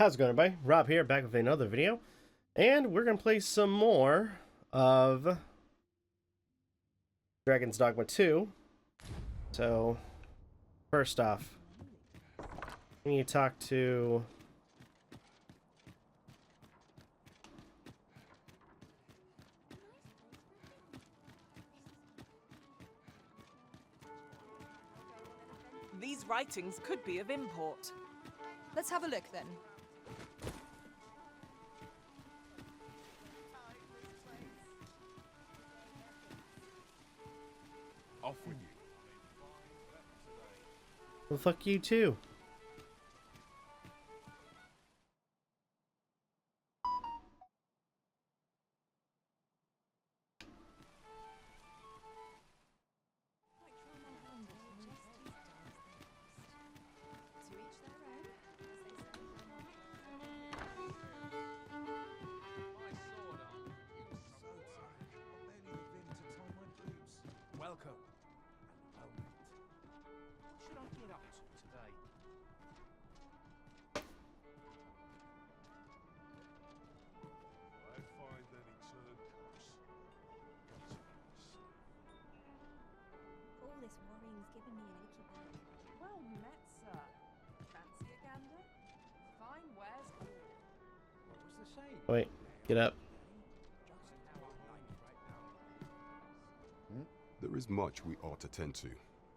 How's it going, everybody? Rob here, back with another video, and we're gonna play some more of Dragon's Dogma 2. So, first off, we need to talk to These writings could be of import. Let's have a look then. Off with you. well, fuck you too. Welcome. Well met. What should I get up to today? I find that it's All this worrying's given me an achy back. Well met, sir. Fancy a gander? Fine wares all. What was the saying? Wait, get up. There is much we ought to tend to,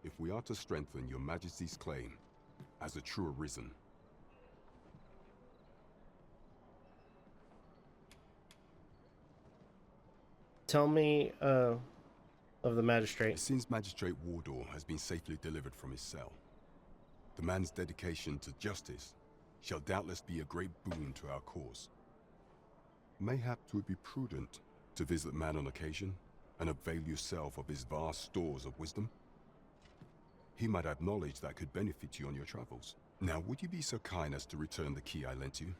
if we are to strengthen your Majesty's claim as a true arisen. Tell me of the magistrate. Since Magistrate Wardor has been safely delivered from his cell, the man's dedication to justice shall doubtless be a great boon to our cause. Mayhap 'twould be prudent to visit the man on occasion and avail yourself of his vast stores of wisdom. He might have knowledge that could benefit you on your travels. Now, would you be so kind as to return the key I lent you?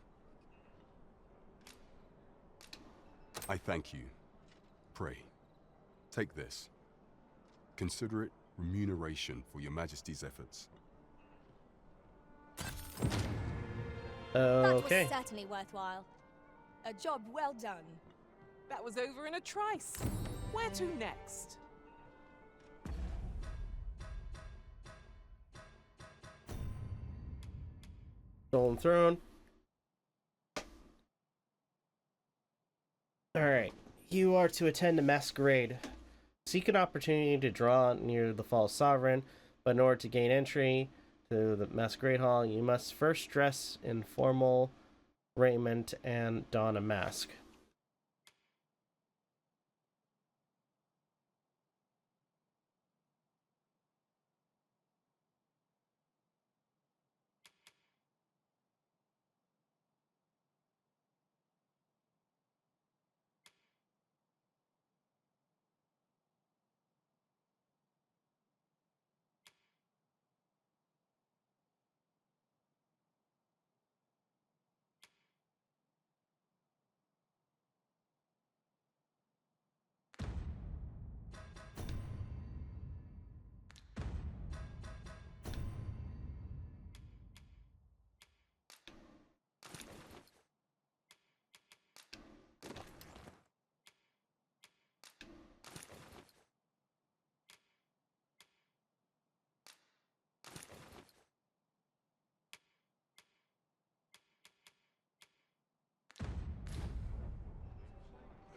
I thank you. Pray, take this. Consider it remuneration for your Majesty's efforts. That Okay. was certainly worthwhile. A job well done. That was over in a trice. Where to next? Stolen Throne. Alright. You are to attend a masquerade. Seek an opportunity to draw near the false sovereign, but in order to gain entry to the masquerade hall, you must first dress in formal raiment and don a mask.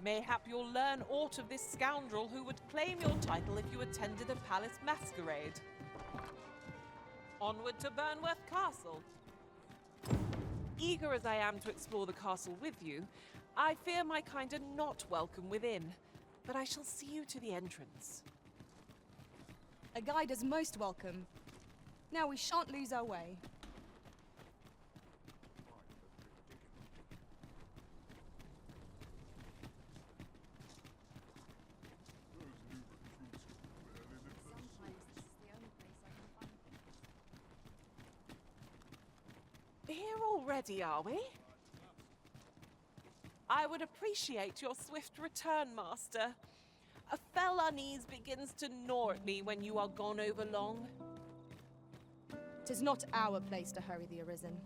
Mayhap you'll learn aught of this scoundrel who would claim your title if you attended a palace masquerade. Onward to Burnworth Castle. Eager as I am to explore the castle with you, I fear my kind are not welcome within, but I shall see you to the entrance. A guide is most welcome. Now we shan't lose our way. Here already, are we? I would appreciate your swift return, Master. A fell unease begins to gnaw at me when you are gone over long. 'Tis not our place to hurry the Arisen.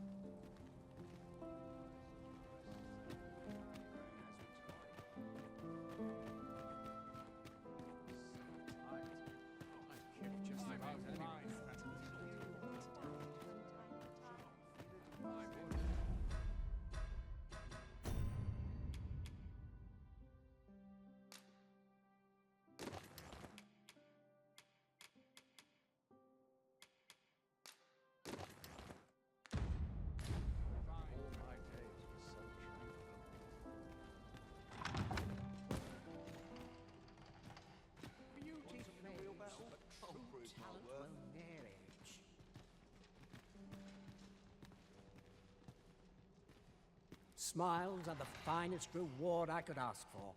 Smiles are the finest reward I could ask for.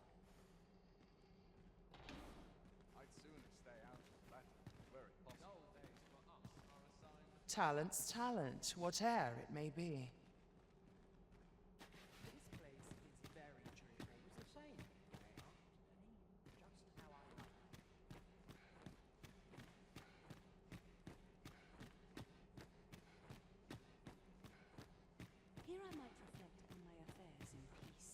I'd sooner stay out of battle, were it possible. Talent's talent, whate'er it may be. This place is very dreary. It's the same, just how I like it. Here I might reflect on my affairs in peace.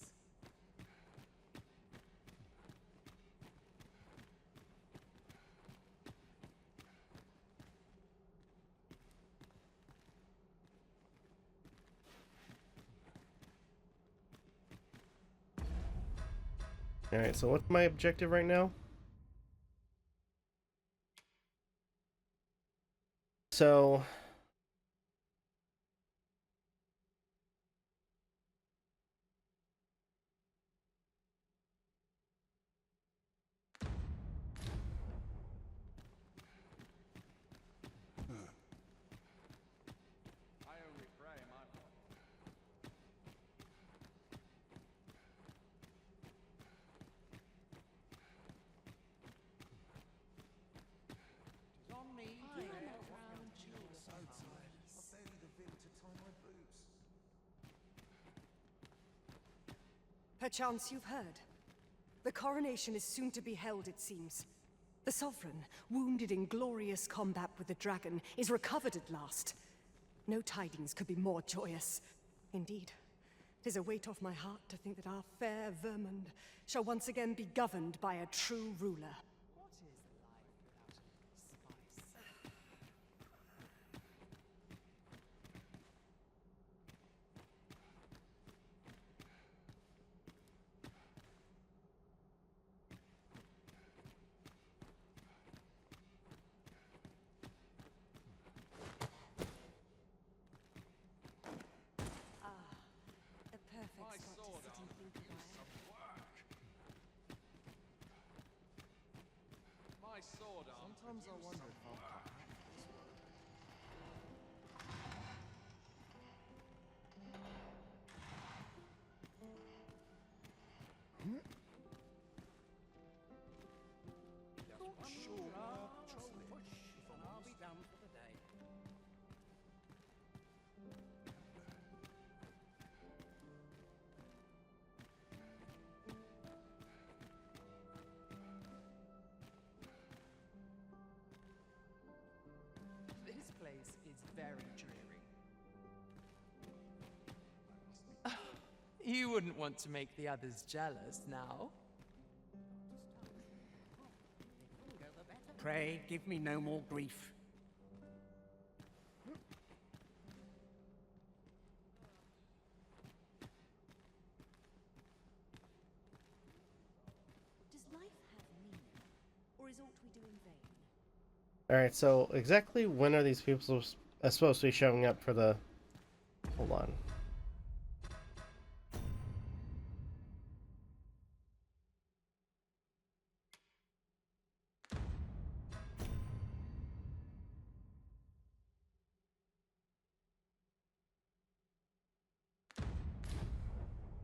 Alright, so what's my objective right now? So I only pray my part. It's on me to get round to your side. I've barely the vim to tie my boots. Perchance you've heard. The coronation is soon to be held, it seems. The Sovereign, wounded in glorious combat with the dragon, is recovered at last. No tidings could be more joyous. Indeed, 'tis a weight off my heart to think that our fair Vermund shall once again be governed by a true ruler. What is life without a little spice? A perfect My spot sword to sit arm and think needs about. some work. My sword arm. Sometimes I wonder if I'll come back this way. And I'll be done for the day. This place is very dreary. You wouldn't want to make the others jealous now. Pray, give me no more grief. Does life have meaning, or is aught we do in vain? alright, so exactly when are these people supposed to be showing up for the... Hold on.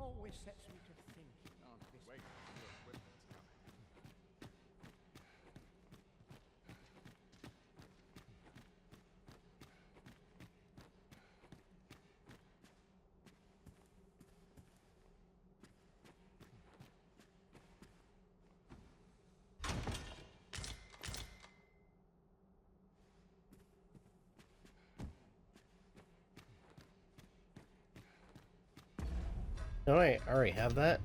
Always sets me to thinking, aren't this? Wait for your equipment coming. Oh wait, I already have that.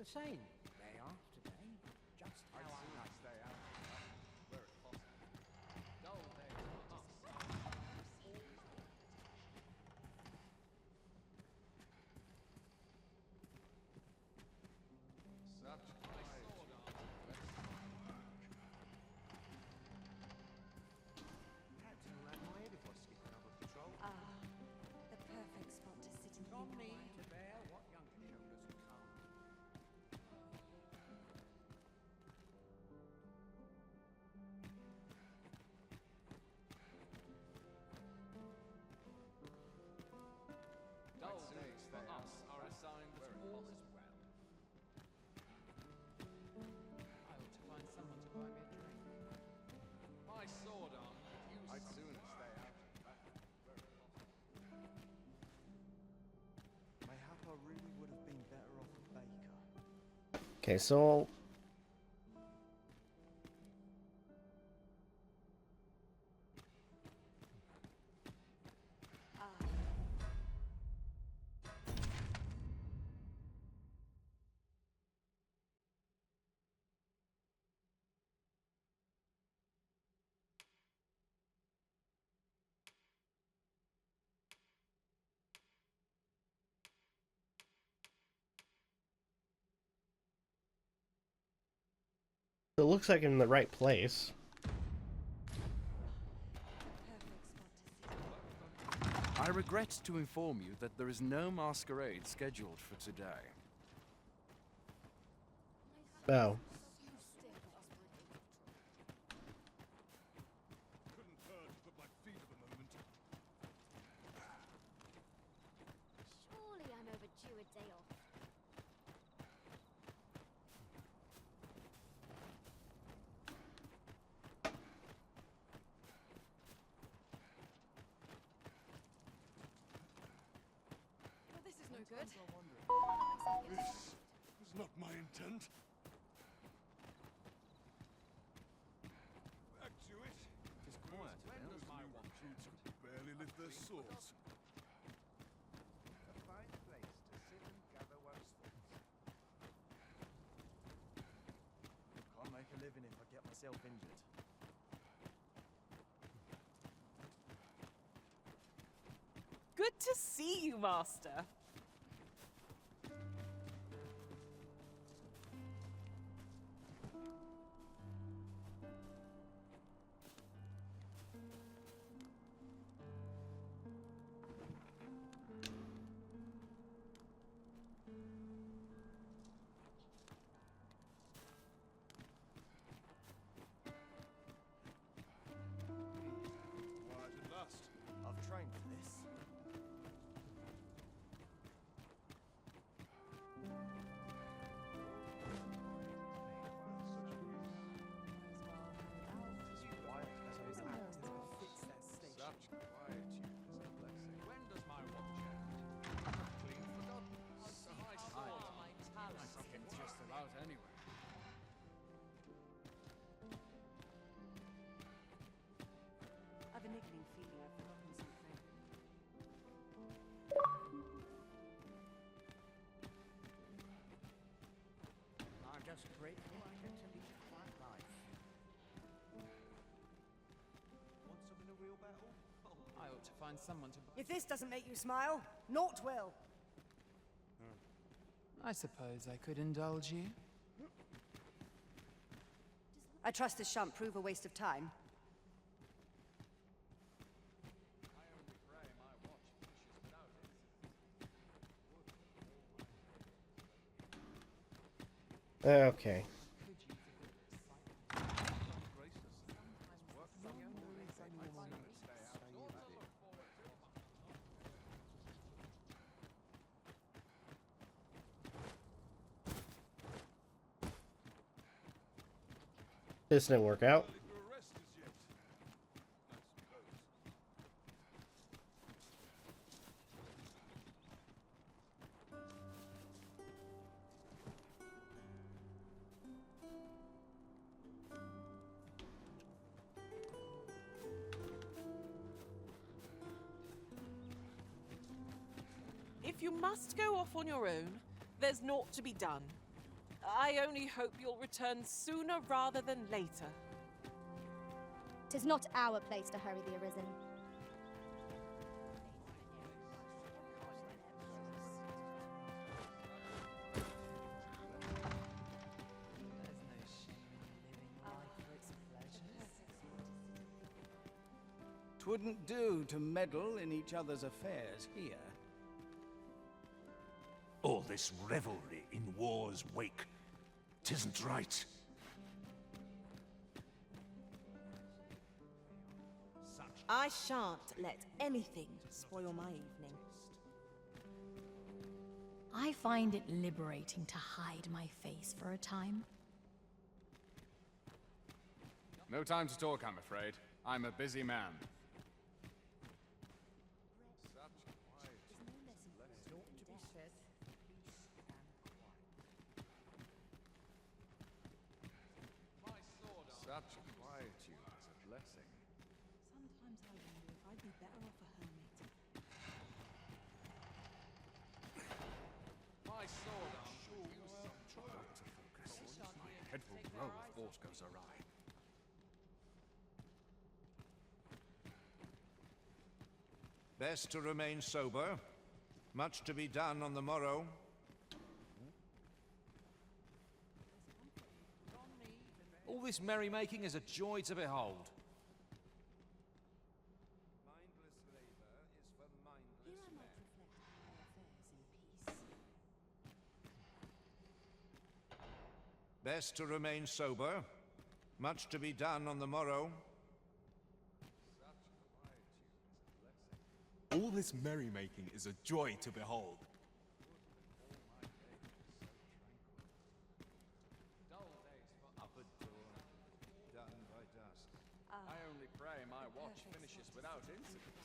the same day after day. Just how I like. Stay out where it's possible. Dull days for us. Such quiet. Captain will have my head if I skip another patrol. Ah, the perfect spot to sit and It's on think me quietly. to bear what younger shoulders have come. Dull days for us are assigned to all as well. I ought to find someone to buy me a drink. My sword arm could use I'd sooner stay out where it's possible. Mayhap I really would have been better off a baker. Okay, so Ah, it looks like I'm in the right place. perfect spot to sit. I regret to inform you that there is no masquerade scheduled for today. Oh. Couldn't turn to put my feet at the moment. Surely I'm overdue a day off. Well, this is no good. This was not my intent. Back to it. It's quiet. Those new recruits could barely lift their swords. A fine place to sit and gather one's thoughts. Can't make a living if I get myself injured. Good to see you, Master. Quiet at last. I've trained for this. Such quietude is a blessing. When does my watch end? Clean forgotten. My sword, my talent. It's just about anywhere. I've a niggling feeling I've forgotten something. I'm just grateful I get to lead a quiet life. Want some in a real battle? I ought to find someone to buy. If this doesn't make you smile, naught will. I suppose I could indulge you. I trust this shan't prove a waste of time. I only pray my watch finishes without incident. Okay. This didn't work out. Your arrest as yet, I suppose. If you must go off on your own, there's naught to be done. I only hope you'll return sooner rather than later. 'Tis not our place to hurry the Arisen. Twouldn't do to meddle in each other's affairs here. All this revelry in war's wake, 'tisn't right. I shan't let anything spoil my evening. I find it liberating to hide my face for a time. No time to talk, I'm afraid. I'm a busy man. Such quietude is a blessing. Sometimes I wonder if I'd be better off a hermit. My sword arm sure was some trouble. To focus. My head will roll if aught goes awry. Best to remain sober. Much to be done on the morrow. All this merrymaking is a joy to behold. Mindless labor is for mindless Here I might reflect on my affairs in peace. Best to remain sober. Much to be done on the morrow. All this merrymaking is a joy to behold. Dull days for upward dawn. Done by dusk. I only pray my watch finishes without incident.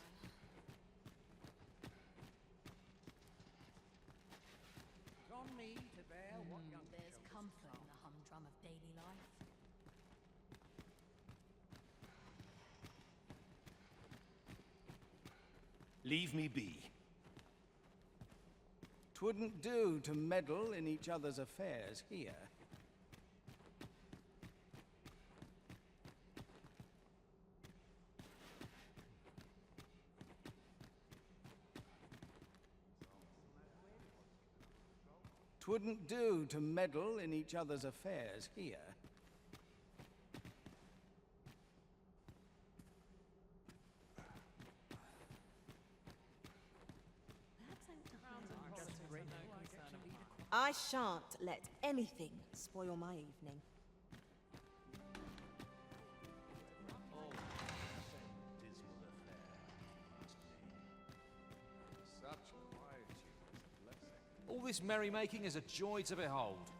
It's on me to bear what young There's comfort in the humdrum of daily life. Leave me be. Twouldn't do to meddle in each other's affairs here. Twouldn't do to meddle in each other's affairs here. I shan't let anything spoil my evening. Such quietude is a blessing. All this merrymaking is a joy to behold.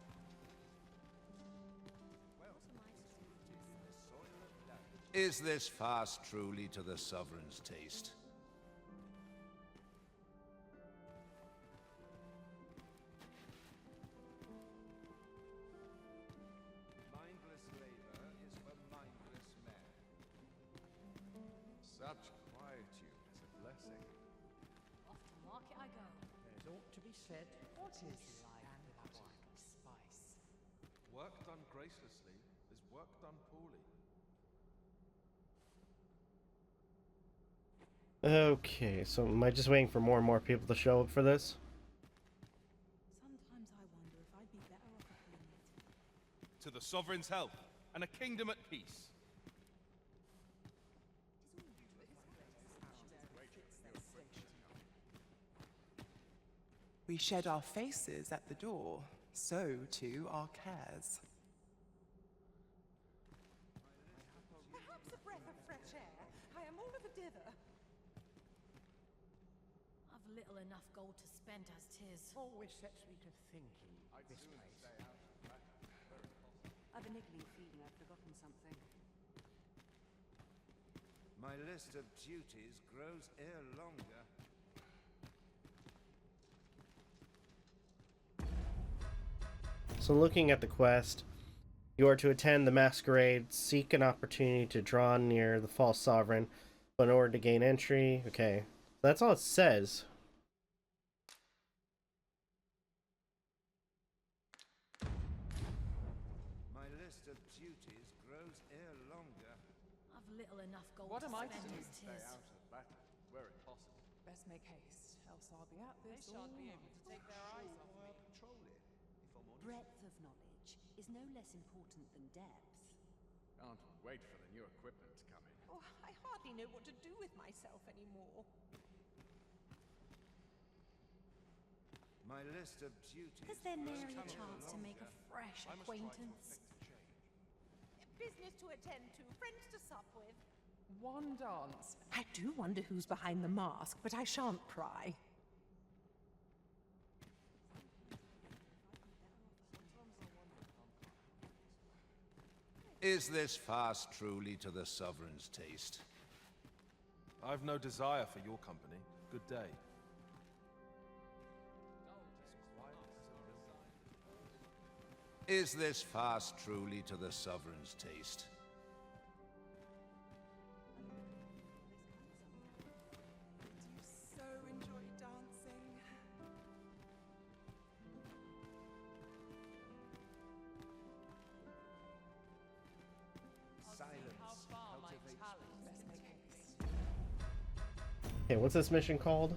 Is this fast truly to the sovereign's taste? Mindless labor is for mindless men. Such quietude is a blessing. Off to market I go. There's ought to be said. What is life without spice? Work done gracelessly is work done poorly. Okay, so am I just waiting for more and more people to show up for this? Sometimes I wonder if I'd be better off a hermit. To the sovereign's health, and a kingdom at peace. We shed our faces at the door, so too our cares. Perhaps a breath of fresh air. I am all of a dither. I've little enough gold to spend as 'tis. Always sets me to thinking. This place. I've a niggling feeling I've forgotten something. My list of duties grows ere longer. So looking at the quest, you are to attend the masquerade, seek an opportunity to draw near the false sovereign, but in order to gain entry, okay. That's all it says. list of duties grows ere longer. I've little enough gold What to am I to spend do? as Stay tis. out of battle, where it possible. Best make haste, else I'll be at They this shan't all be night. able to take their eyes off me. Breadth of knowledge is no less important than depth. Can't wait for the new equipment to come in. Oh, I hardly know what to do with myself anymore. My list of duties. Is there nary a grows chance to make a fresh acquaintance? Business to attend to, friends to sup with. One dance. I do wonder who's behind the mask, but I shan't pry. Is this fast truly to the Sovereign's taste? I've no desire for your company. Good day. Is this fast truly to the Sovereign's taste? You so enjoy dancing. Silence. Best make haste. Okay, what's this mission called?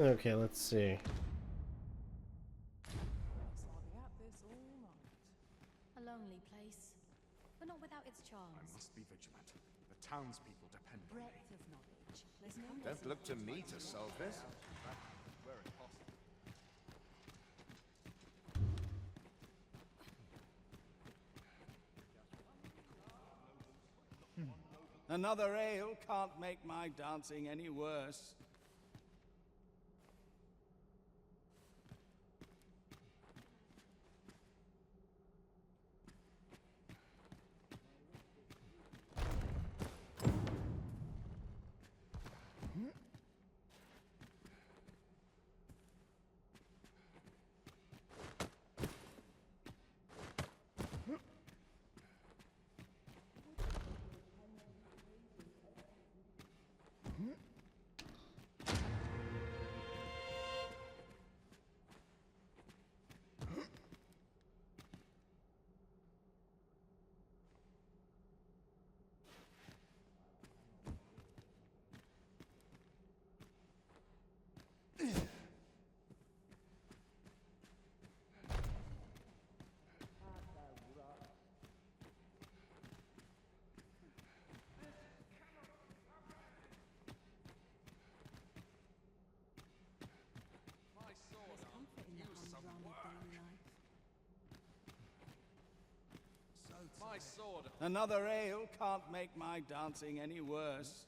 Okay, let's see. I'll be at this all night. A lonely place, but not without its charms. I must be vigilant. The townspeople depend on me. Breadth of knowledge is no less Don't look to me to solve this. Where it possible. Another ale can't make my dancing any worse. My sword. Another ale can't make my dancing any worse.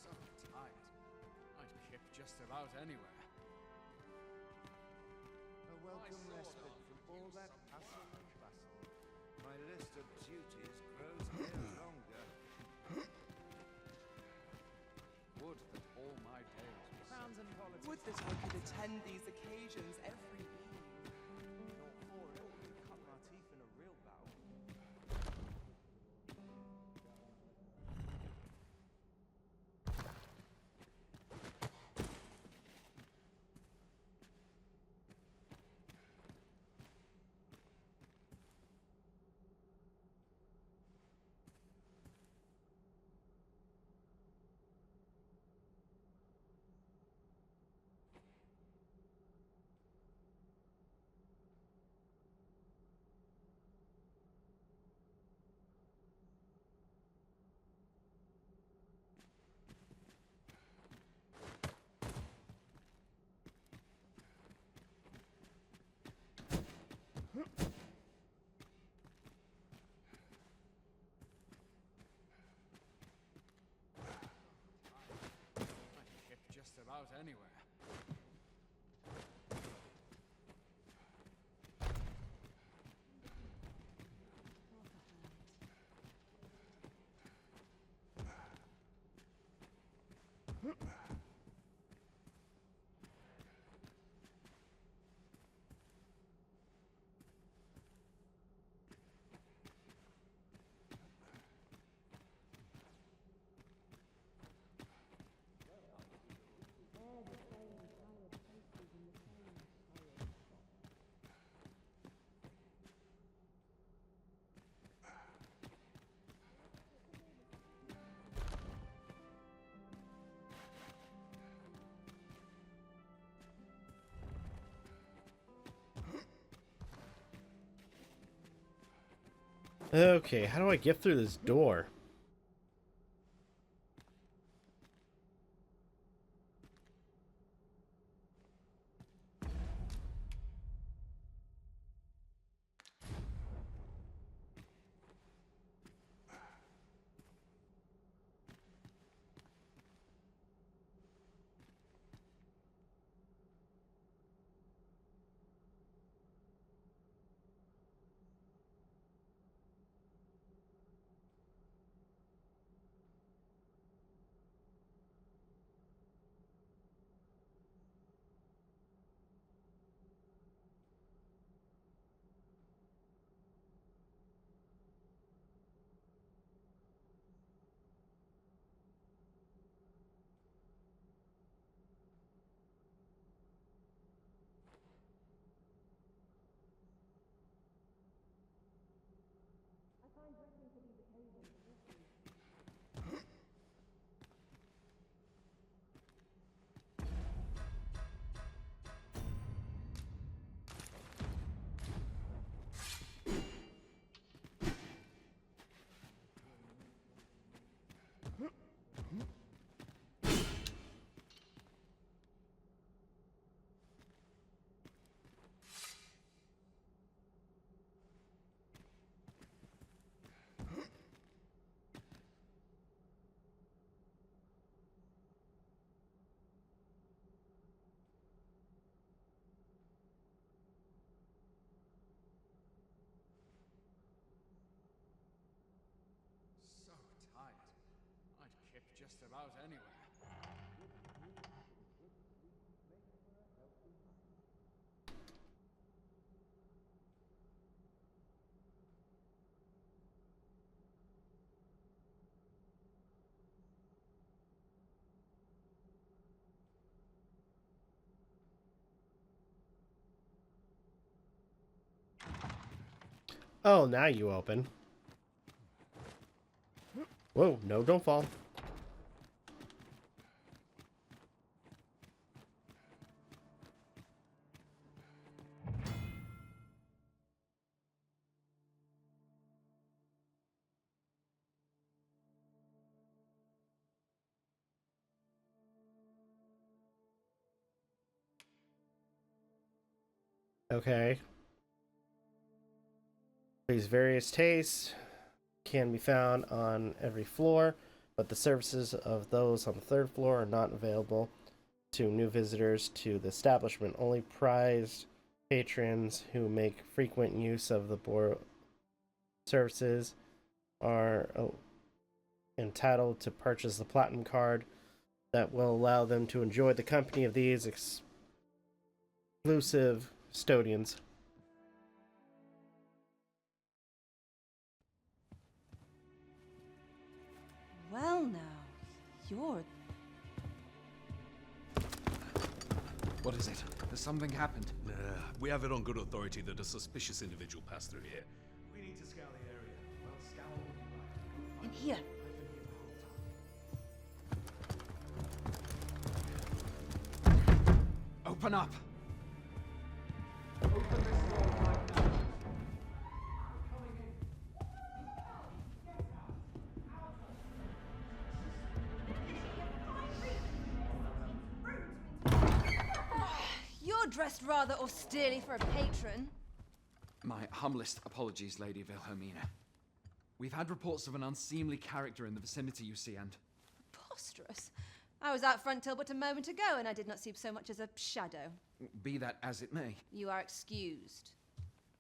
So tired. I'd kip just about anywhere. A welcome respite from all that hustle and bustle. My list of duties grows ere longer. Would that all my days were Crowns and politics. Would that I could attend these occasions every evening. Not for it, we'd cut our teeth in a real battle. about anywhere. Okay, how do I get through this door? So tired. I'd kip just about anywhere. Oh, now you open. Whoa, no, don't fall. Okay. These various tastes can be found on every floor, but the services of those on the third floor are not available to new visitors to the establishment. Only prized patrons who make frequent use of the services are entitled to purchase the platinum card that will allow them to enjoy the company of these exclusive custodians. Well now, you're... What is it? Has something happened? We have it on good authority that a suspicious individual passed through here. We need to scour the area. Well, scour all you like. In here. Open up! Open this door right now. Coming in. You're dressed rather austerely for a patron. My humblest apologies, Lady Wilhelmina. We've had reports of an unseemly character in the vicinity, you see, and... Preposterous. I was out front till but a moment ago, and I did not see so much as a shadow. Be that as it may. You are excused.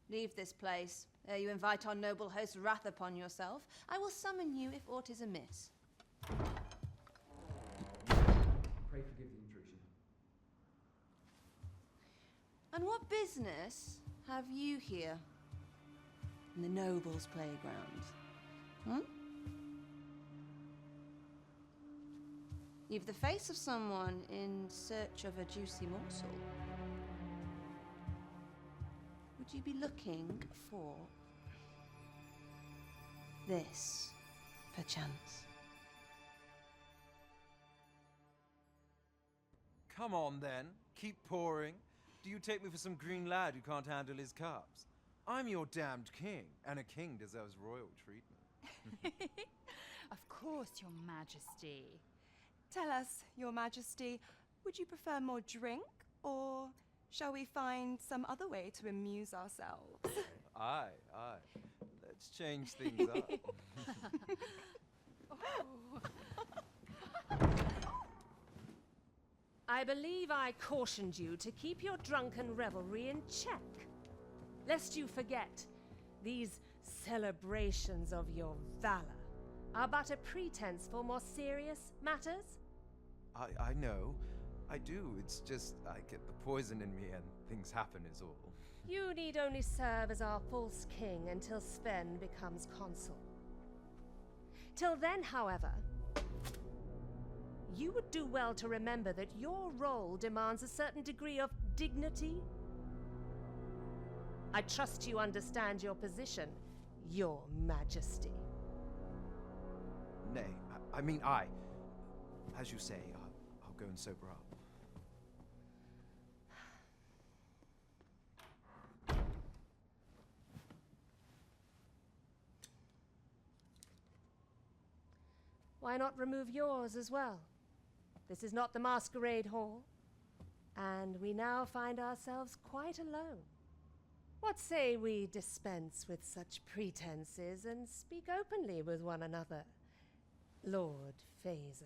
Leave this place, ere you invite our noble host's wrath upon yourself. I will summon you if aught is amiss. Pray forgive the intrusion. And what business have you here? In the nobles' playground? Hmm? You've the face of someone in search of a juicy morsel. Would you be looking for this, perchance? Come on, then. Keep pouring. Do you take me for some green lad who can't handle his cups? I'm your damned king, and a king deserves royal treatment. Of course, Your Majesty. Tell us, Your Majesty, would you prefer more drink, or shall we find some other way to amuse ourselves? Aye. Let's change things up. I believe I cautioned you to keep your drunken revelry in check, lest you forget these celebrations of your valor are but a pretense for more serious matters. I know. I do. It's just I get the poison in me and things happen is all. You need only serve as our false king until Sven becomes consul. Till then, however, you would do well to remember that your role demands a certain degree of dignity. I trust you understand your position, Your Majesty. Nay, I mean I. As you say, I'll go and sober up. Why not remove yours as well? This is not the masquerade hall, and we now find ourselves quite alone. What say we dispense with such pretenses and speak openly with one another, Lord Phasus?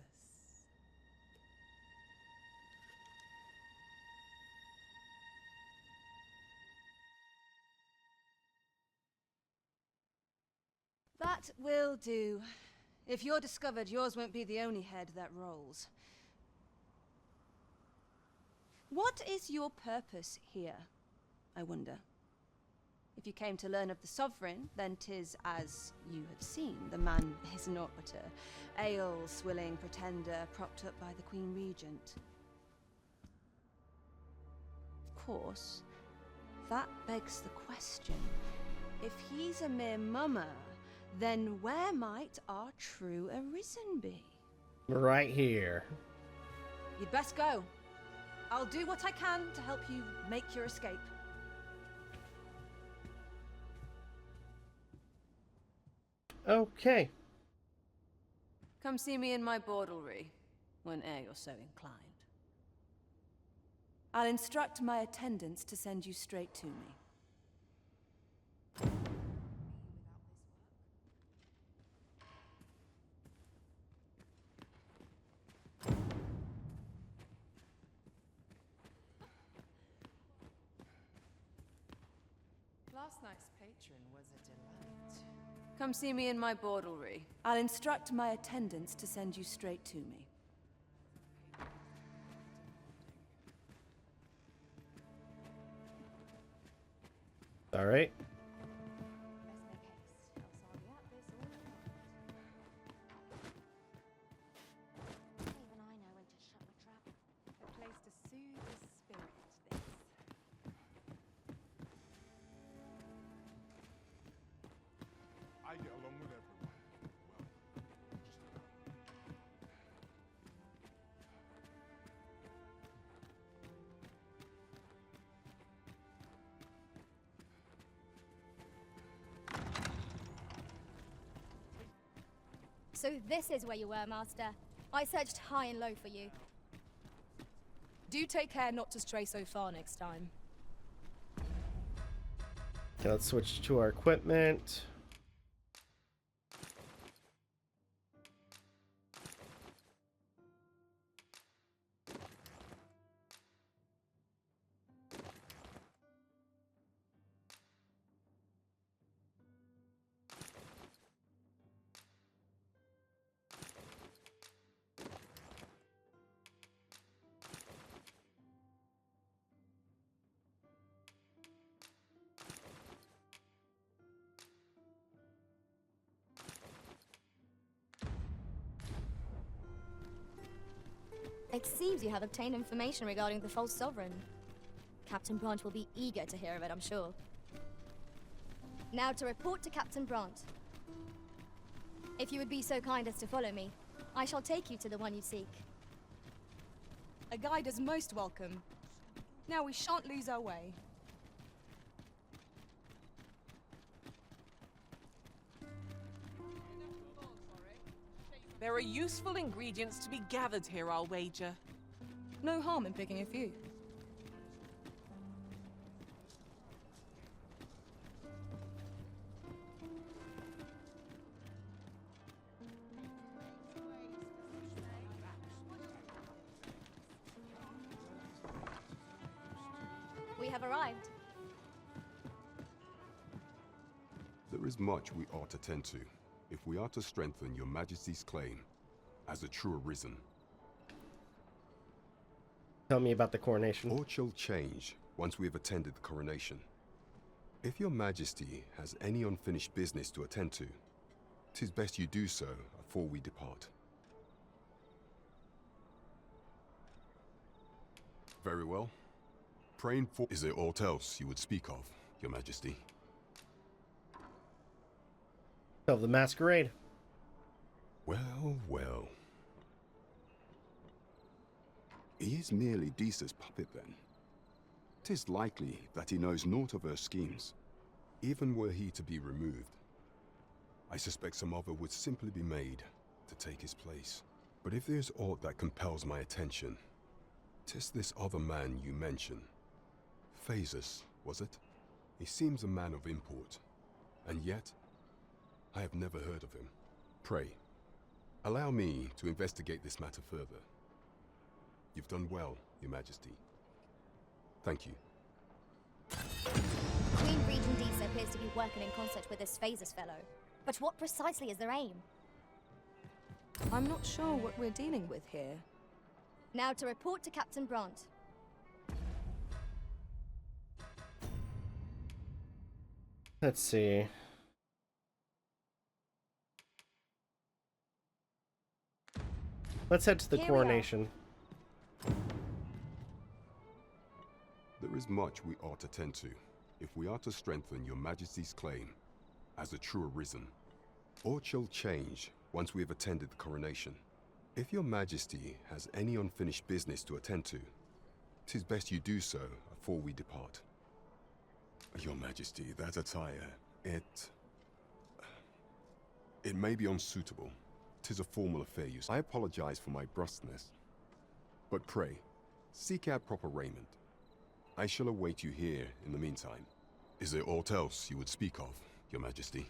That will do. If you're discovered, yours won't be the only head that rolls. What is your purpose here, I wonder? If you came to learn of the Sovereign, then 'tis as you have seen. The man is naught but a ale-swilling pretender propped up by the Queen Regent. Of course, that begs the question. If he's a mere mummer, then where might our true Arisen be? Right here. You'd best go. I'll do what I can to help you make your escape. Okay. Come see me in my bordlery, whene'er you're so inclined. I'll instruct my attendants to send you straight to me. Last night's patron was a delight. Come see me in my bordlery. I'll instruct my attendants to send you straight to me. All right. Even I know when to shut my trap. A place to soothe the spirit, this. I get along with everyone. Well, just about. So this is where you were, Master. I searched high and low for you. Do take care not to stray so far next time. Okay, let's switch to our equipment. It seems you have obtained information regarding the false sovereign. Captain Brant will be eager to hear of it, I'm sure. Now to report to Captain Brant. If you would be so kind as to follow me, I shall take you to the one you seek. A guide is most welcome. Now we shan't lose our way. There are useful ingredients to be gathered here, I'll wager. No harm in picking a few. We have arrived. There is much we ought to tend to, if we are to strengthen your Majesty's claim as a true arisen. Tell me about the coronation. Aught shall change once we have attended the coronation. If your Majesty has any unfinished business to attend to, 'tis best you do so afore we depart. Very well. Praying for... Is there aught else you would speak of, your Majesty? Of the masquerade. Well, well. He is merely Disa's puppet, then. 'Tis likely that he knows naught of her schemes. Even were he to be removed, I suspect some other would simply be made to take his place. But if there's aught that compels my attention, 'tis this other man you mention. Phasus, was it? He seems a man of import, and yet I have never heard of him. Pray, allow me to investigate this matter further. You've done well, Your Majesty. Thank you. Queen Regent Disa appears to be working in concert with this Phasus fellow. But what precisely is their aim? I'm not sure what we're dealing with here. Now to report to Captain Brant. Let's see. Let's head to the coronation. There is much we ought to tend to, if we are to strengthen your Majesty's claim as a true arisen. Aught shall change once we have attended the coronation. If your Majesty has any unfinished business to attend to, 'tis best you do so afore we depart. Your Majesty, that attire, it may be unsuitable. 'Tis a formal affair, you see. I apologize for my brusqueness. But pray, seek out proper raiment. I shall await you here in the meantime. Is there aught else you would speak of, Your Majesty?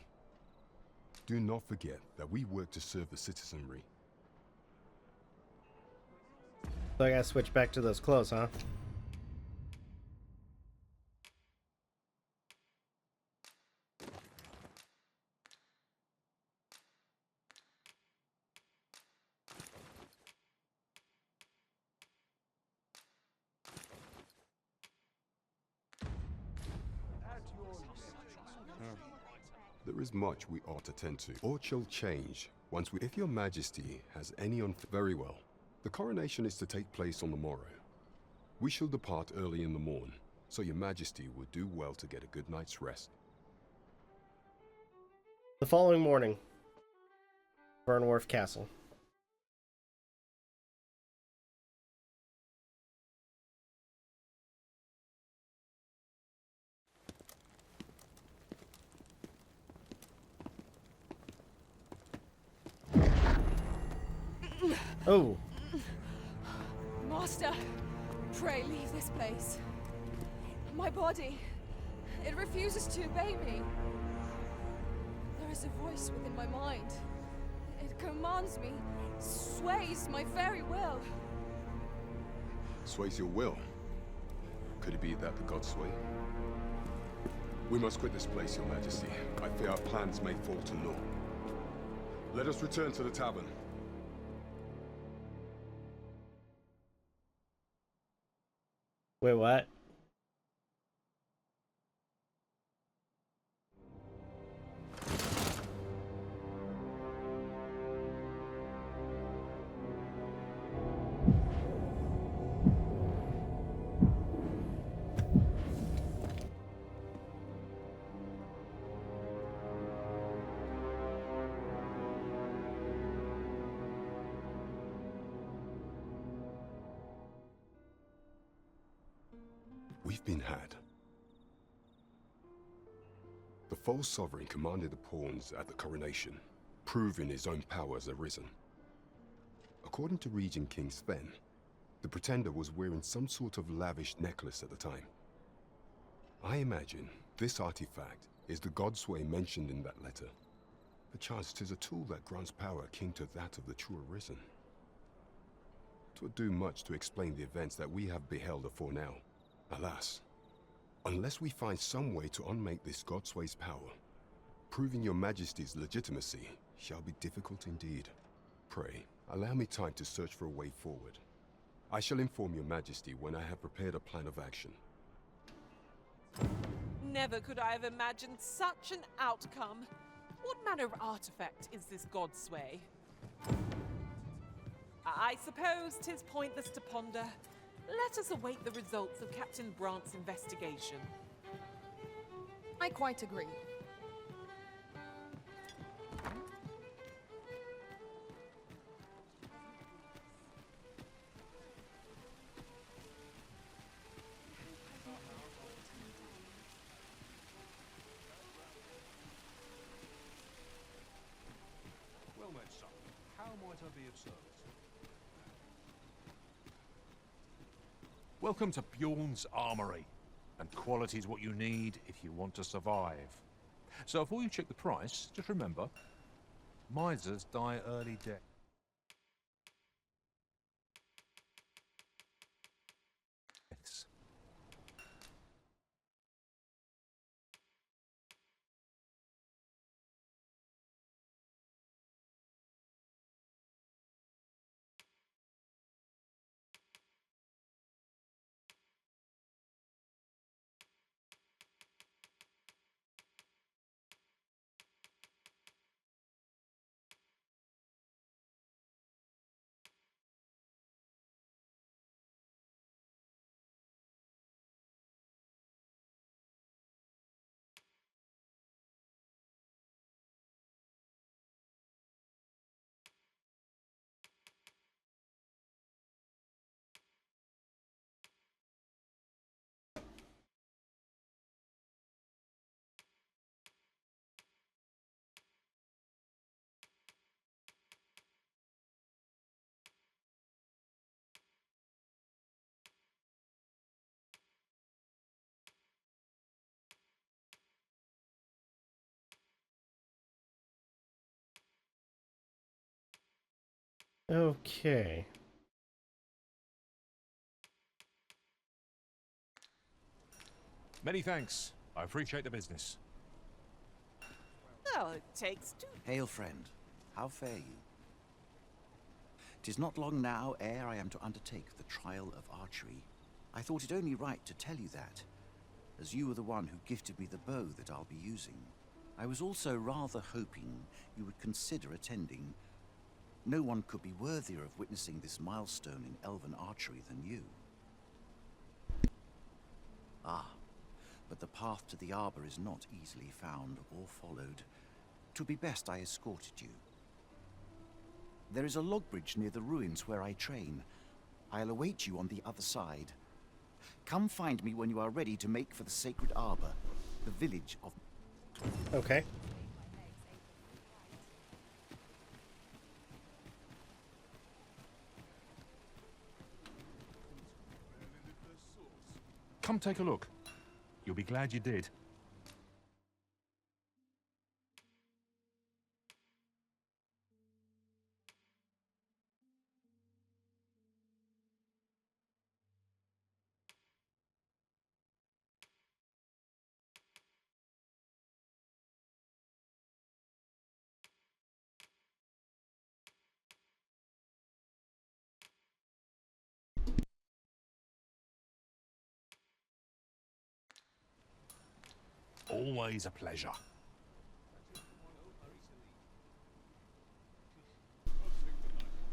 Do not forget that we work to serve the citizenry. So I gotta switch back to those clothes, huh? There is much we ought to tend to. Aught shall change once we... If your Majesty has any Very well. The coronation is to take place on the morrow. We shall depart early in the morn, so your Majesty would do well to get a good night's rest. The following morning, Burnworth Castle. Oh. Master, pray leave this place. My body, it refuses to obey me. There is a voice within my mind. It commands me, sways my very will. Sways your will? Could it be that the gods sway? We must quit this place, Your Majesty. I fear our plans may fall to naught. Let us return to the tavern. Wait, what? We've been had. The false sovereign commanded the pawns at the coronation, proving his own power has arisen. According to Regent King Sven, the pretender was wearing some sort of lavish necklace at the time. I imagine this artifact is the Godsway mentioned in that letter. Perchance 'tis a tool that grants power akin to that of the true arisen. 'Twould do much to explain the events that we have beheld afore now. Alas, unless we find some way to unmake this Godsway's power, proving your Majesty's legitimacy shall be difficult indeed. Pray, allow me time to search for a way forward. I shall inform your Majesty when I have prepared a plan of action. Never could I have imagined such an outcome. What manner of artifact is this Godsway? I suppose 'tis pointless to ponder. Let us await the results of Captain Brant's investigation. I quite agree. Well met, son. How might I be of service? Welcome to Bjorn's Armory. And quality's what you need if you want to survive. So before you check the price, just remember, misers die early death. Okay. Many thanks. I appreciate the business. Well, it takes two. Hail, friend. How fare you? 'Tis not long now ere I am to undertake the trial of archery. I thought it only right to tell you that, as you were the one who gifted me the bow that I'll be using. I was also rather hoping you would consider attending. No one could be worthier of witnessing this milestone in elven archery than you. Ah, but the path to the arbor is not easily found or followed. 'Twould be best I escorted you. There is a log bridge near the ruins where I train. I'll await you on the other side. Come find me when you are ready to make for the sacred arbor, the village of... Okay. Come take a look. You'll be glad you did. Always a pleasure.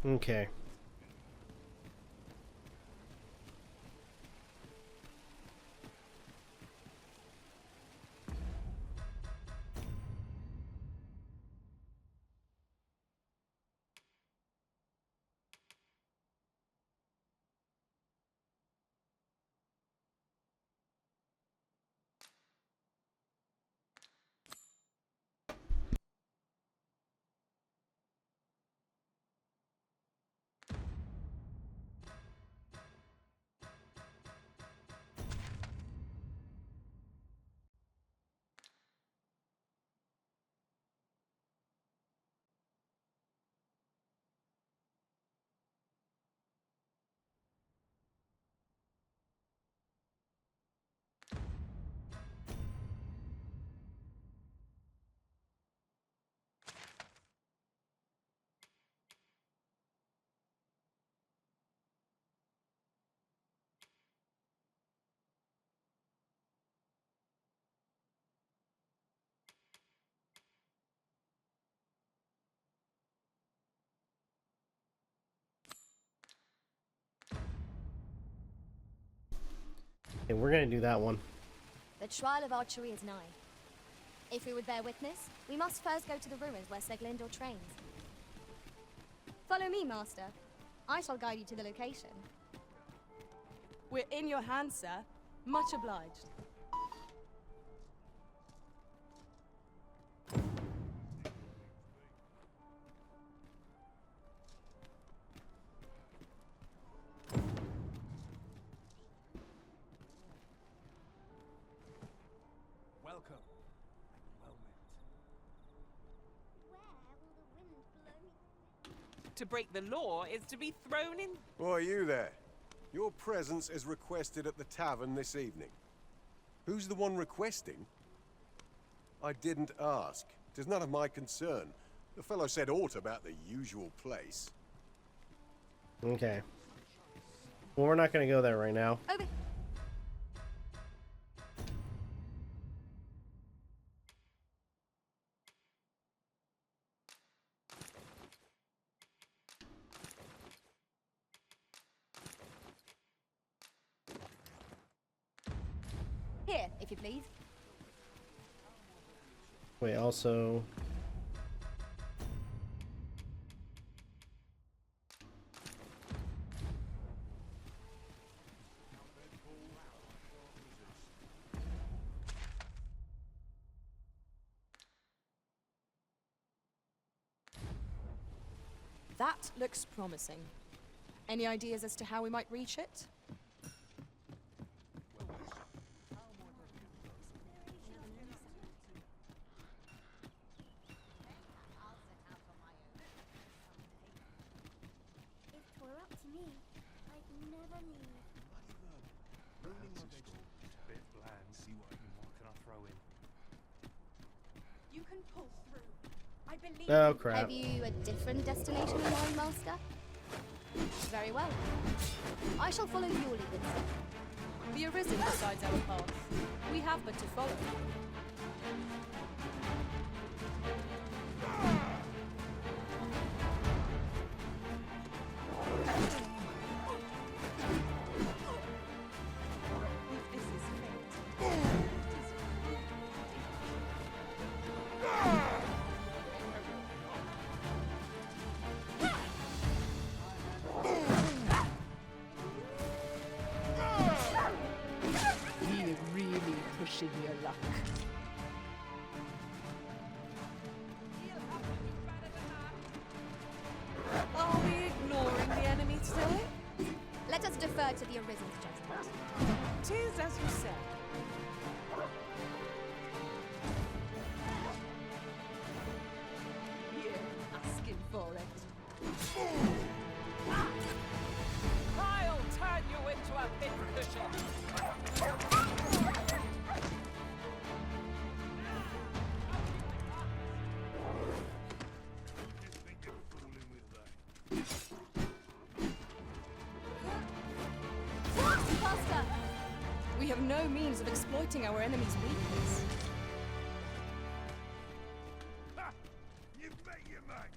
Okay. Okay, we're gonna do that one. The trial of archery is nigh. If we would bear witness, we must first go to the ruins where Seglindor trains. Follow me, Master. I shall guide you to the location. We're in your hands, sir. Much obliged. Welcome. Well met. To break the law is to be thrown in. Why, you there? Your presence is requested at the tavern this evening. Who's the one requesting? I didn't ask. 'Tis none of my concern. The fellow said aught about the usual place. Okay. Well, we're not gonna go there right now. Over. Here, if you please. Wait, also... That looks promising. Any ideas as to how we might reach it? If 'twere up to me, I'd never leave. Bit bland. See what can I throw in? You can pull through. I believe. Oh, crap. Have you a different destination in mind, Master? Very well. I shall follow your lead instead. The Arisen decides our path. We have but to follow. You're really pushing your luck. Are we ignoring the enemy today? Let us defer to the Arisen's judgment. 'Tis as you say. Here, asking for it. I'll turn you into a pincushion. Faster! We have no means of exploiting our enemy's weakness. You've met your match.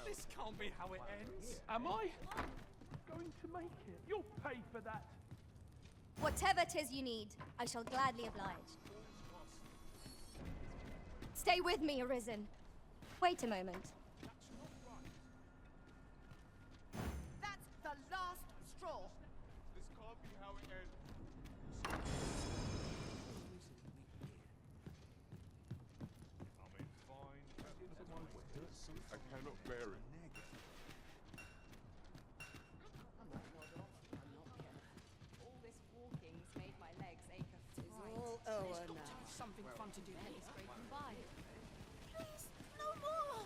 This can't be how it ends. Am I going to make it? You'll pay for that. Whatever 'tis you need, I shall gladly oblige. Stay with me, Arisen. Wait a moment. That's the last straw. This can't be how it ends. I'm in fine. I cannot bear it. All this walking's made my legs ache of All over now. Something fun to do. Bye. Please, no more.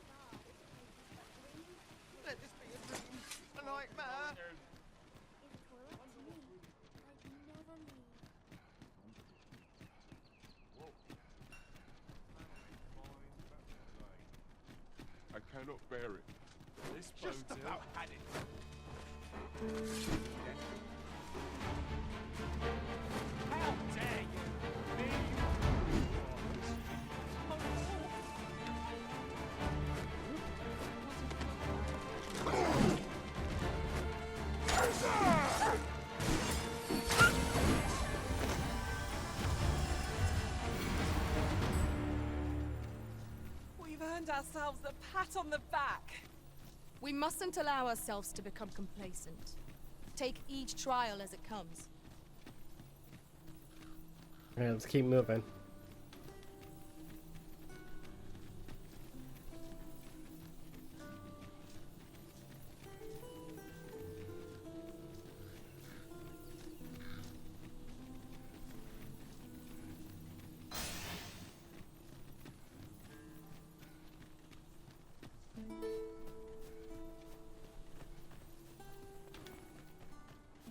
Let this be a dream, a nightmare. If 'twere up to me, I'd never leave. I cannot bear it. This Just bodes about ill. had it. How dare you? Me? ourselves a pat on the back. We mustn't allow ourselves to become complacent. Take each trial as it comes. Alright, let's keep moving.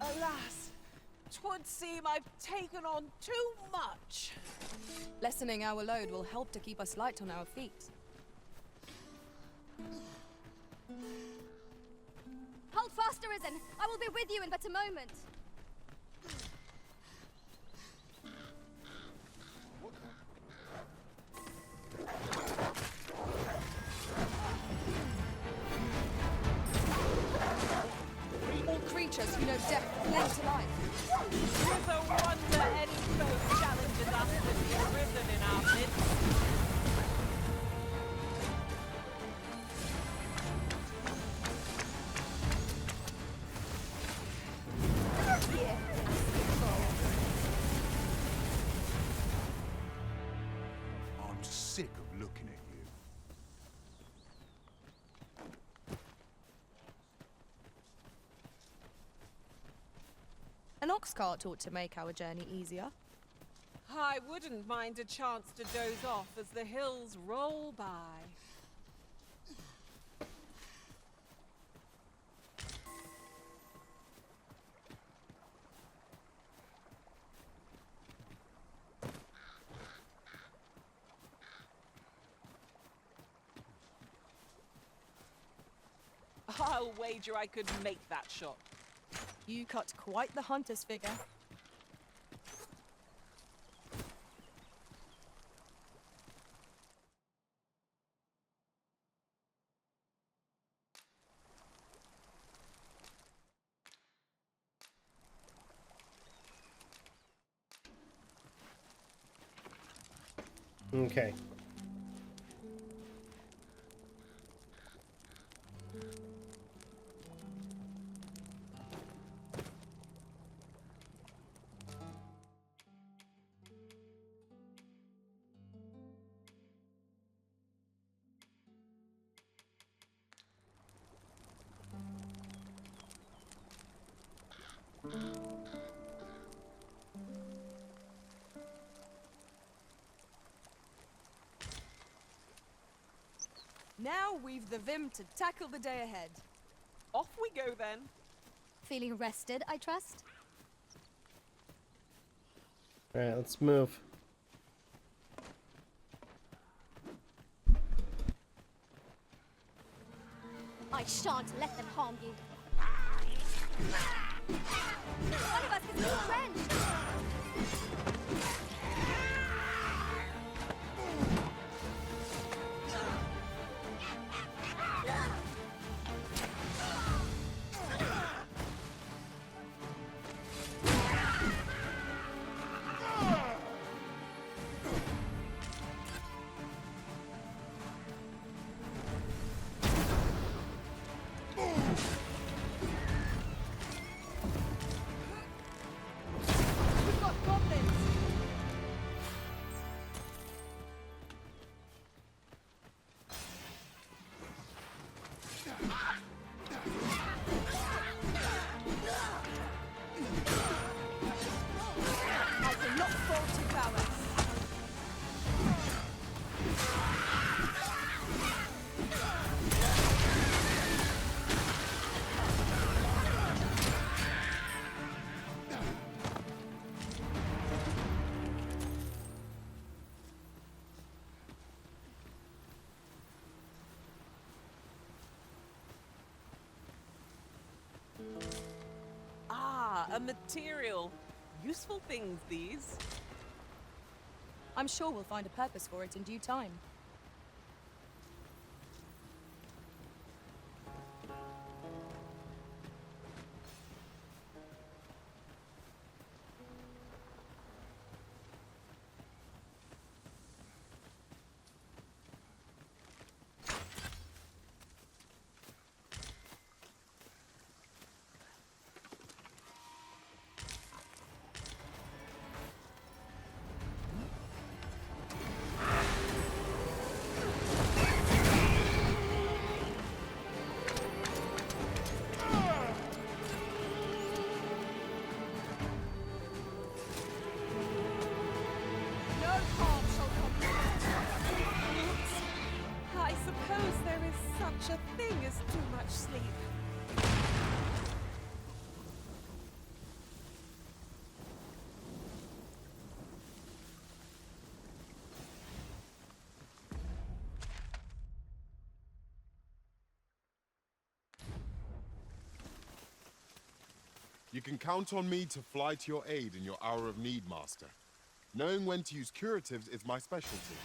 Alas, 'twould seem I've taken on too much. Lessening our load will help to keep us light on our feet. Hold fast, Arisen! I will be with you in but a moment. All creatures who know death cling to life. It's a wonder any foe challenges us with the Arisen in our midst. I'm sick of looking at you. An ox cart ought to make our journey easier. I wouldn't mind a chance to doze off as the hills roll by. I'll wager I could make that shot. You cut quite the hunter's figure. Okay. Now we've the vim to tackle the day ahead. Off we go then. Feeling rested, I trust? Alright, let's move. I shan't let them harm you. One of us is entrenched! A material. Useful things, these. I'm sure we'll find a purpose for it in due time. a thing as too much sleep. You can count on me to fly to your aid in your hour of need, Master. Knowing when to use curatives is my specialty.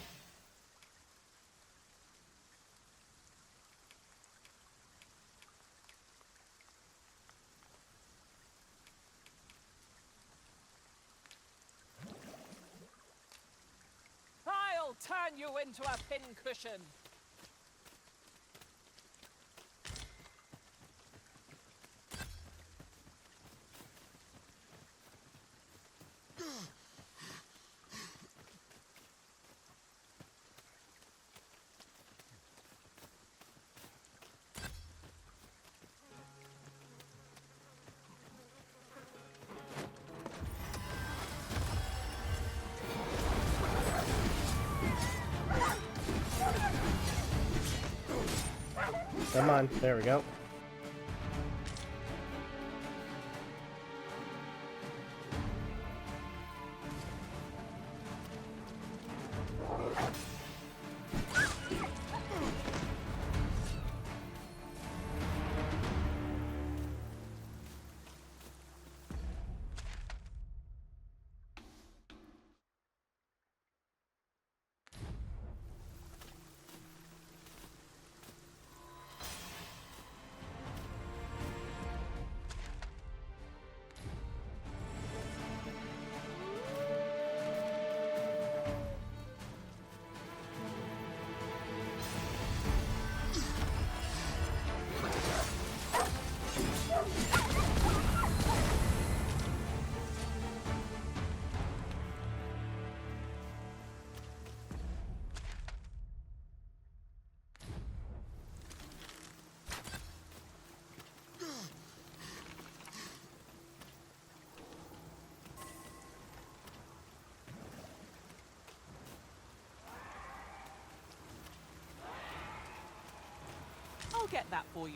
I'll turn you into a pincushion. Come on, there we go. I'll get that for you.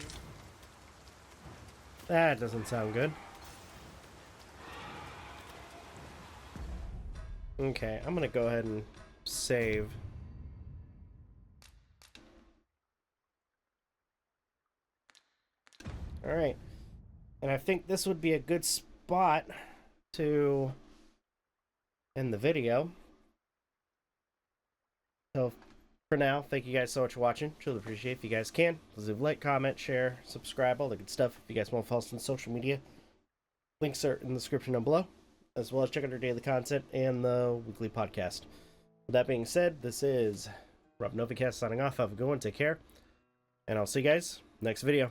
That doesn't sound good. Okay, I'm gonna go ahead and save. Alright. And I think this would be a good spot to end the video. So for now, thank you guys so much for watching. Truly appreciate it. If you guys can, please leave a like, comment, share, subscribe, all the good stuff. If you guys want to follow us on social media, links are in the description down below, as well as check out our daily content and the weekly podcast. With that being said, this is Rob Novakast signing off. Have a good one. Take care. And I'll see you guys next video.